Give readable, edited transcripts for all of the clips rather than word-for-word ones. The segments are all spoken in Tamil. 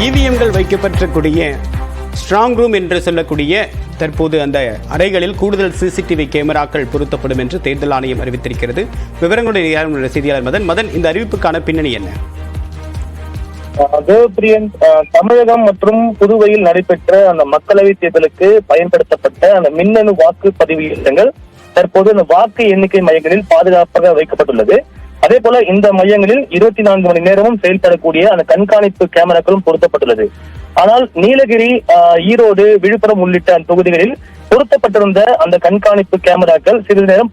இவிஎம்கள் வைக்கப்பட்டிருக்கூடிய ஸ்ட்ராங் ரூம் என்று சொல்லக்கூடிய தற்போது அந்த அறைகளில் கூடுதல் சிசிடிவி கேமராக்கள் பொருத்தப்படும் என்று தேர்தல் ஆணையம் அறிவித்திருக்கிறது. விவரங்களுடைய செய்தியாளர் மதன், இந்த அறிவிப்புக்கான பின்னணி என்ன? தேவப்பிரியன், தமிழகம் மற்றும் புதுவையில் நடைபெற்ற அந்த மக்களவைத் தேர்தலுக்கு பயன்படுத்தப்பட்ட அந்த மின்னணு வாக்குப்பதிவு இயந்திரங்கள் தற்போது அந்த வாக்கு எண்ணிக்கை மையங்களில் பாதுகாப்பாக வைக்கப்பட்டுள்ளது. அதே போல இந்த மையங்களில் 24 மணி நேரமும் செயல்படக்கூடிய அந்த கண்காணிப்பு கேமராக்களும் பொருத்தப்பட்டுள்ளது. ஆனால் நீலகிரி, ஈரோடு, விழுப்புரம் உள்ளிட்ட அந்த தொகுதிகளில் பொருத்தப்பட்டிருந்த அந்த கண்காணிப்பு கேமராக்கள் சிறிது நேரம்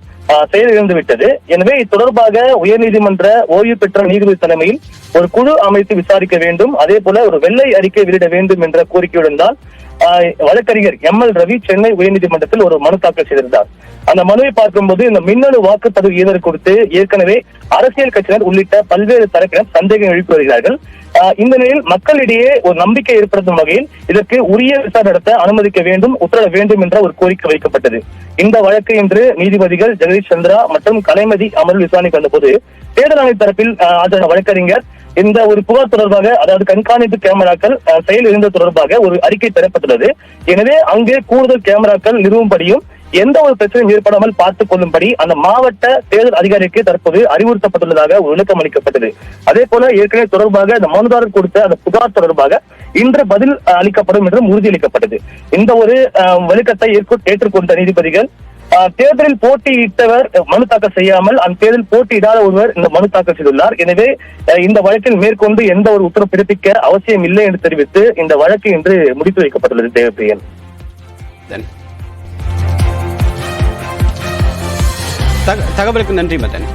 செயலிழந்து விட்டது. எனவே தொடர்பாக உயர்நீதிமன்ற ஓய்வு பெற்ற நீதிபதி தலைமையில் ஒரு குழு அமைத்து விசாரிக்க வேண்டும், அதே போல ஒரு வெள்ளை அறிக்கை வெளியிட வேண்டும் என்ற கோரிக்கையுடன் தான் வழக்கறிஞர் ML ரவி சென்னை உயர்நீதிமன்றத்தில் ஒரு மனு தாக்கல் செய்திருந்தார். அந்த மனுவை பார்க்கும்போது இந்த மின்னணு வாக்குப்பதிவு இயந்திரம் குறித்து ஏற்கனவே அரசியல் கட்சியினர் உள்ளிட்ட பல்வேறு தரப்பினர் சந்தேகம் எழுப்பி வருகிறார்கள். இந்த நிலையில் மக்களிடையே ஒரு நம்பிக்கை ஏற்படுத்தும் வகையில் இதற்கு உரிய விசாரணை நடத்த அனுமதிக்க வேண்டும், உத்தரவிட வேண்டும் என்ற ஒரு கோரிக்கை வைக்கப்பட்டது. இந்த வழக்கு இன்று நீதிபதிகள் ஜெகதீஷ் சந்திரா மற்றும் கலைமதி அமர்வு விசாரணைக்கு வந்தபோது தேர்தல் ஆணைய தரப்பில் ஆஜரான வழக்கறிஞர் இந்த ஒரு புகார் தொடர்பாக, அதாவது கண்காணிப்பு கேமராக்கள் செயல் இருந்தது தொடர்பாக ஒரு அறிக்கை பெறப்பட்டுள்ளது. எனவே அங்கே கூடுதல் கேமராக்கள் நிறுவும்படியும் எந்த ஒரு பிரச்சனையும் ஏற்படாமல் பார்த்துக் கொள்ளும்படி அந்த மாவட்ட தேர்தல் அதிகாரிக்கு தற்போது அறிவுறுத்தப்பட்டுள்ளதாக ஒரு விளக்கம் அளிக்கப்பட்டது. அதே போல ஏற்கனவே தொடர்பாக அந்த மனுதாரர் கொடுத்த அந்த புகார் தொடர்பாக இன்று பதில் அளிக்கப்படும் என்றும் உறுதியளிக்கப்பட்டது. இந்த ஒரு விளக்கத்தை ஏற்றுக்கொண்ட நீதிபதிகள் தேர்தலில் போட்டியிட்டவர் மனு தாக்கல் செய்யாமல் அந்த தேர்தலில் போட்டியிடாத ஒருவர் இந்த மனு தாக்கல் செய்துள்ளார். எனவே இந்த வழக்கில் மேற்கொண்டு எந்த ஒரு உத்தரவு பிறப்பிக்க அவசியம் இல்லை என்று தெரிவித்து இந்த வழக்கு இன்று முடித்து வைக்கப்பட்டுள்ளது. தேவப்பிரியன், தகவலுக்கு நன்றி மதன்.